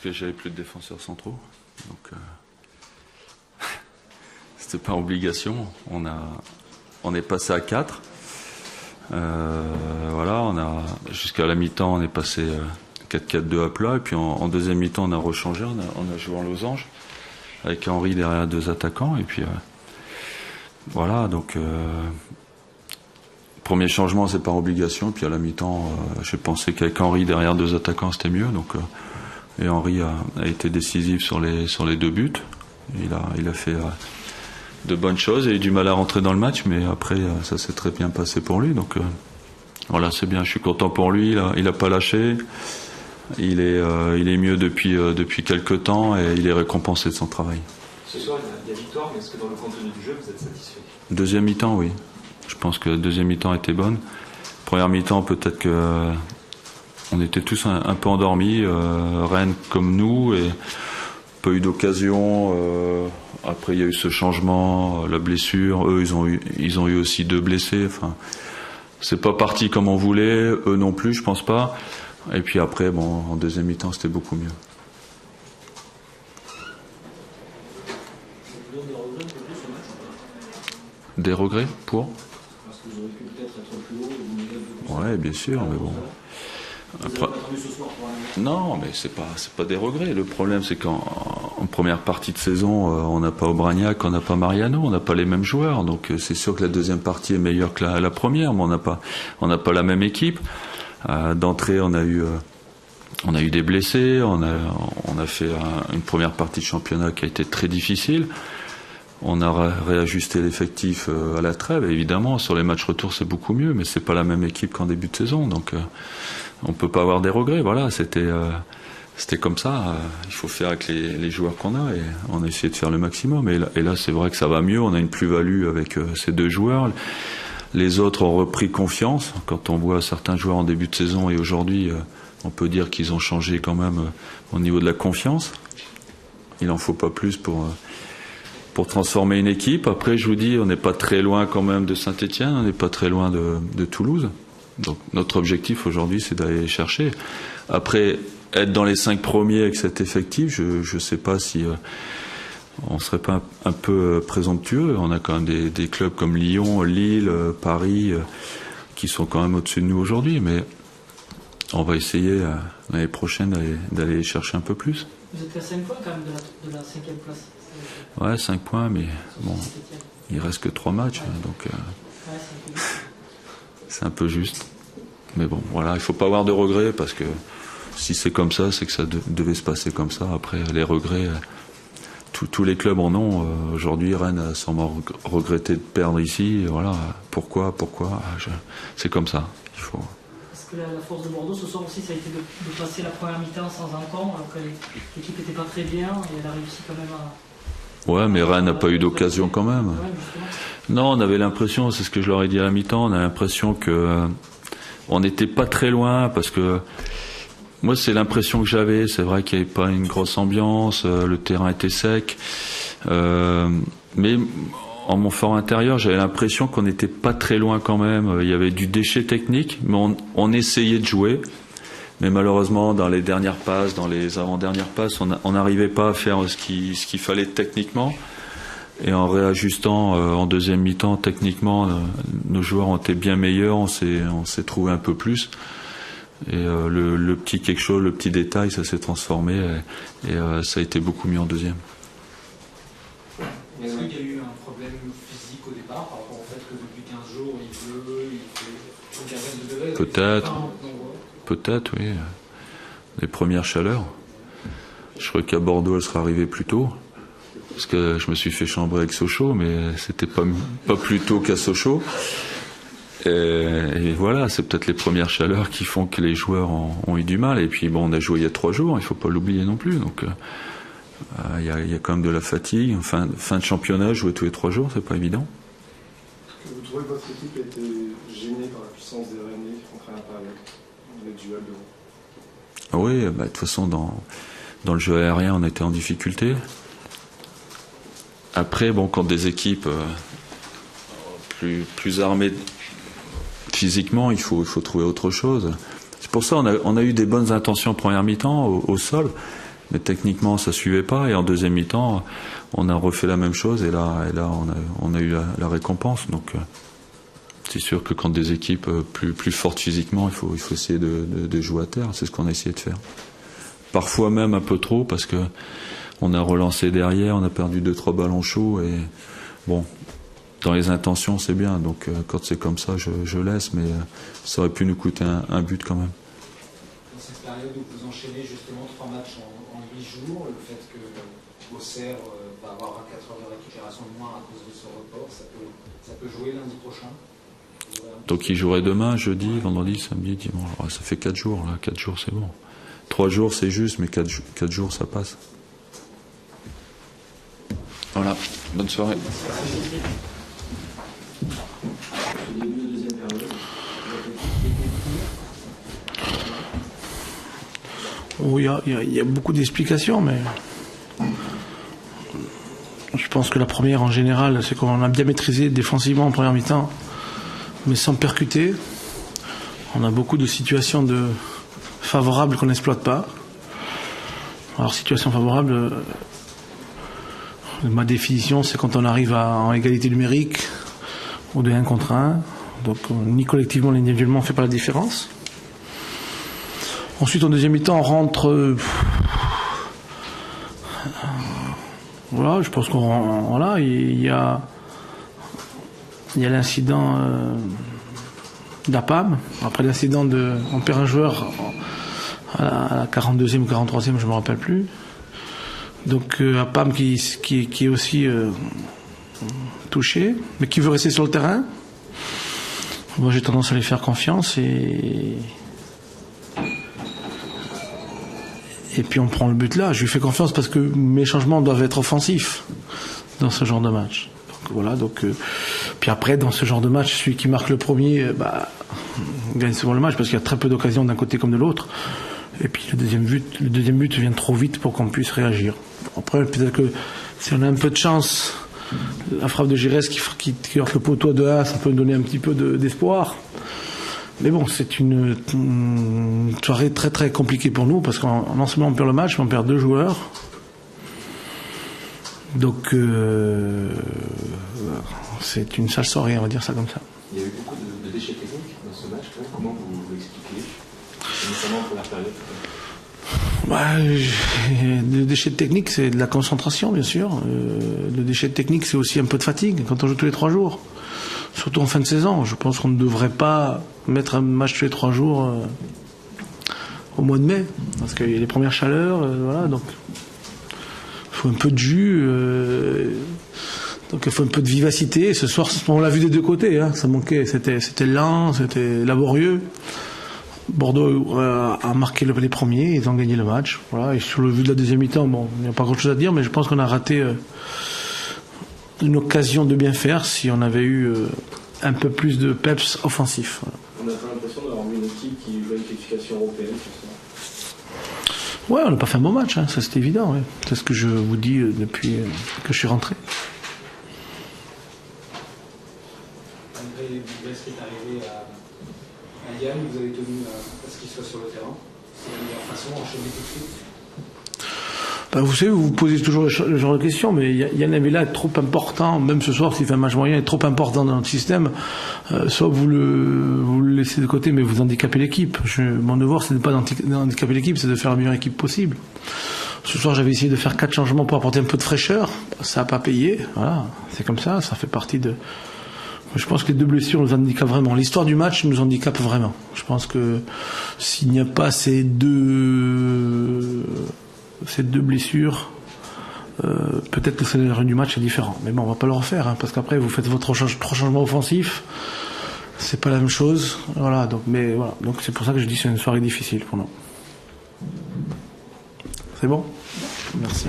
que j'avais plus de défenseurs centraux. Donc, c'était pas obligation. On est passé à 4. Voilà, jusqu'à la mi-temps, on est passé 4-4-2 à plat. Et puis en deuxième mi-temps, on a rechangé. On a joué en losange avec Henry derrière 2 attaquants. Et puis voilà, donc premier changement, c'est par obligation. Puis à la mi-temps, j'ai pensé qu'avec Henry derrière 2 attaquants, c'était mieux. Donc et Henry a été décisif sur les 2 buts. Il a fait de bonnes choses. Il a eu du mal à rentrer dans le match, mais après, ça s'est très bien passé pour lui. Donc voilà, c'est bien. Je suis content pour lui. Il a pas lâché. Il est mieux depuis quelques temps et il est récompensé de son travail. Ce soir, il y a victoire, mais est-ce que dans le contenu du jeu, vous êtes satisfait? Deuxième mi-temps, oui. Je pense que la deuxième mi-temps était bonne. Première mi-temps, peut-être que on était tous un peu endormis, Rennes comme nous, et pas eu d'occasion. Après, il y a eu ce changement, la blessure. Eux, ils ont eu aussi 2 blessés. Enfin, c'est pas parti comme on voulait. Eux non plus, je pense pas. Et puis après, bon, en deuxième mi-temps, c'était beaucoup mieux. Des regrets pour? Parce que vous auriez pu peut-être être plus haut. Ouais, bien sûr, mais bon. Après, non, mais c'est pas des regrets. Le problème, c'est qu'en première partie de saison, on n'a pas Aubragnac, on n'a pas Mariano, on n'a pas les mêmes joueurs. Donc c'est sûr que la deuxième partie est meilleure que la première, mais on n'a pas la même équipe. D'entrée, on a eu des blessés, on a fait une première partie de championnat qui a été très difficile. On a réajusté l'effectif à la trêve. Et évidemment, sur les matchs retour, c'est beaucoup mieux, mais c'est pas la même équipe qu'en début de saison. Donc on peut pas avoir des regrets. Voilà, c'était comme ça. Il faut faire avec les joueurs qu'on a et on a essayé de faire le maximum. Et là, c'est vrai que ça va mieux. On a une plus-value avec ces 2 joueurs. Les autres ont repris confiance. Quand on voit certains joueurs en début de saison et aujourd'hui, on peut dire qu'ils ont changé quand même au niveau de la confiance. Il en faut pas plus pour transformer une équipe. Après, je vous dis, on n'est pas très loin quand même de Saint-Étienne, on n'est pas très loin de Toulouse. Donc notre objectif aujourd'hui, c'est d'aller les chercher. Après, être dans les 5 premiers avec cet effectif, je ne sais pas si on ne serait pas un peu présomptueux. On a quand même des clubs comme Lyon, Lille, Paris, qui sont quand même au-dessus de nous aujourd'hui. Mais on va essayer l'année prochaine d'aller les chercher un peu plus. Vous êtes à 5 points quand même de la 5e place. Ouais, 5 points, mais bon, il reste que 3 matchs, donc c'est un peu juste. Mais bon, voilà, il faut pas avoir de regrets, parce que si c'est comme ça, c'est que ça devait se passer comme ça. Après, les regrets, tous les clubs en ont. Aujourd'hui, Rennes a sûrement regretté de perdre ici. Voilà, pourquoi c'est comme ça. Il faut... Est-ce que la force de Bordeaux, ce soir aussi, ça a été de passer la première mi-temps sans un camp, alors que l'équipe n'était pas très bien, et elle a réussi quand même à... Ouais, mais Rennes n'a pas eu d'occasion quand même. Non, on avait l'impression, c'est ce que je leur ai dit à la mi-temps, on a l'impression que on n'était pas très loin, parce que moi c'est l'impression que j'avais. C'est vrai qu'il n'y avait pas une grosse ambiance, le terrain était sec, mais en mon fort intérieur, j'avais l'impression qu'on n'était pas très loin quand même. Il y avait du déchet technique, mais on essayait de jouer. Mais malheureusement, dans les dernières passes, dans les avant-dernières passes, on n'arrivait pas à faire ce qu'il fallait techniquement. Et en réajustant en deuxième mi-temps, techniquement, nos joueurs ont été bien meilleurs, on s'est trouvé un peu plus. Et le petit quelque chose, le petit détail, ça s'est transformé et ça a été beaucoup mieux en deuxième. Est-ce qu'il y a eu un problème physique au départ par rapport au fait que depuis 15 jours il pleut, il fait 15 degrés? Peut-être, oui. Les premières chaleurs. Je crois qu'à Bordeaux, elle serait arrivée plus tôt. Parce que je me suis fait chambrer avec Sochaux, mais c'était pas plus tôt qu'à Sochaux. Et voilà, c'est peut-être les premières chaleurs qui font que les joueurs ont eu du mal. Et puis, bon, on a joué il y a 3 jours, il faut pas l'oublier non plus. Donc, il y a quand même de la fatigue. Fin de championnat, jouer tous les 3 jours, c'est pas évident. Vous trouvez que votre équipe a été gênée par la puissance des Rennais contre le duel devant? Oui, de toute façon, dans le jeu aérien, on était en difficulté. Après, bon, quand des équipes plus armées physiquement, il faut trouver autre chose. C'est pour ça on a eu des bonnes intentions en première mi-temps au sol, Mais techniquement, ça suivait pas. Et en deuxième mi-temps, on a refait la même chose. Et là, on a eu la récompense. Donc, c'est sûr que quand des équipes plus fortes physiquement, il faut essayer de jouer à terre. C'est ce qu'on a essayé de faire. Parfois même un peu trop, parce que on a relancé derrière, on a perdu 2-3 ballons chauds. Et bon, dans les intentions, c'est bien. Donc, quand c'est comme ça, je laisse. Mais ça aurait pu nous coûter un but quand même. Dans cette période où vous enchaînez justement 3 matchs en 8 jours, le fait que Auxerre va avoir 24 heures de récupération de moins à cause de ce report, ça peut jouer lundi prochain. Donc il jouerait demain, jeudi, vendredi, samedi, dimanche. Alors, ça fait 4 jours, là. 4 jours c'est bon. 3 jours c'est juste, mais 4 jours ça passe. Voilà, bonne soirée. Oui, il y a beaucoup d'explications, mais je pense que la première en général, c'est qu'on a bien maîtrisé défensivement en première mi-temps, mais sans percuter. On a beaucoup de situations favorables qu'on n'exploite pas. Alors, situation favorable, ma définition, c'est quand on arrive en égalité numérique ou de 1 contre 1. Donc, ni collectivement ni individuellement, on ne fait pas la différence. Ensuite, en deuxième mi-temps, on rentre. Voilà, je pense il y a l'incident d'APAM. Après l'incident on perd un joueur à la 42e ou 43e, je ne me rappelle plus. Donc APAM qui est aussi touché, mais qui veut rester sur le terrain. Moi, j'ai tendance à lui faire confiance et puis on prend le but là. Je lui fais confiance parce que mes changements doivent être offensifs dans ce genre de match. Puis après, dans ce genre de match, celui qui marque le premier gagne souvent le match parce qu'il y a très peu d'occasions d'un côté comme de l'autre. Et puis le deuxième but vient trop vite pour qu'on puisse réagir. Après, peut-être que si on a un peu de chance, la frappe de Giresse qui heurte le poteau de 1, ça peut nous donner un petit peu d'espoir. Mais bon, c'est une soirée très très compliquée pour nous parce qu'en ce moment on perd le match, mais on perd 2 joueurs. Donc c'est une sale soirée, on va dire ça comme ça. Il y a eu beaucoup de déchets techniques dans ce match. Comment vous l'expliquez, notamment pour la période? Le déchet technique, c'est de la concentration, bien sûr. Le déchet technique, c'est aussi un peu de fatigue quand on joue tous les 3 jours. Surtout en fin de saison. Je pense qu'on ne devrait pas mettre un match tous les 3 jours au mois de mai. Parce qu'il y a les premières chaleurs, voilà, donc il faut un peu de jus, donc il faut un peu de vivacité. Ce soir, on l'a vu des 2 côtés, hein, ça manquait, c'était lent, c'était laborieux. Bordeaux a marqué les premiers, ils ont gagné le match. Voilà. Et sur le vu de la deuxième mi-temps, bon, il n'y a pas grand-chose à dire, mais je pense qu'on a raté une occasion de bien faire si on avait eu un peu plus de peps offensif. Voilà. On a pas l'impression d'avoir une équipe qui joue une qualification européenne ce soir. Ouais, on n'a pas fait un bon match, hein, ça c'est évident. Ouais. C'est ce que je vous dis depuis que je suis rentré. André Bouvès qui est arrivé à Yann, vous avez tenu à ce qu'il soit sur le terrain. C'est la meilleure façon d'enchaîner tout de suite. Vous savez, vous posez toujours le genre de questions, mais Yann Avila est trop important, même ce soir s'il fait un match moyen, est trop important dans notre système. Soit vous le laissez de côté, mais vous handicapez l'équipe. Mon devoir, c'est de ne pas handicaper l'équipe, c'est de faire la meilleure équipe possible. Ce soir, j'avais essayé de faire 4 changements pour apporter un peu de fraîcheur. Ça n'a pas payé. Voilà, c'est comme ça, ça fait partie de... Je pense que les 2 blessures nous handicapent vraiment. L'histoire du match nous handicape vraiment. Je pense que s'il n'y a pas ces deux blessures, peut-être que le scénario du match est différent. Mais bon, on va pas le refaire, hein, parce qu'après vous faites vos 3 changements offensifs, c'est pas la même chose. Voilà, donc c'est pour ça que je dis que c'est une soirée difficile pour nous. C'est bon ? Merci.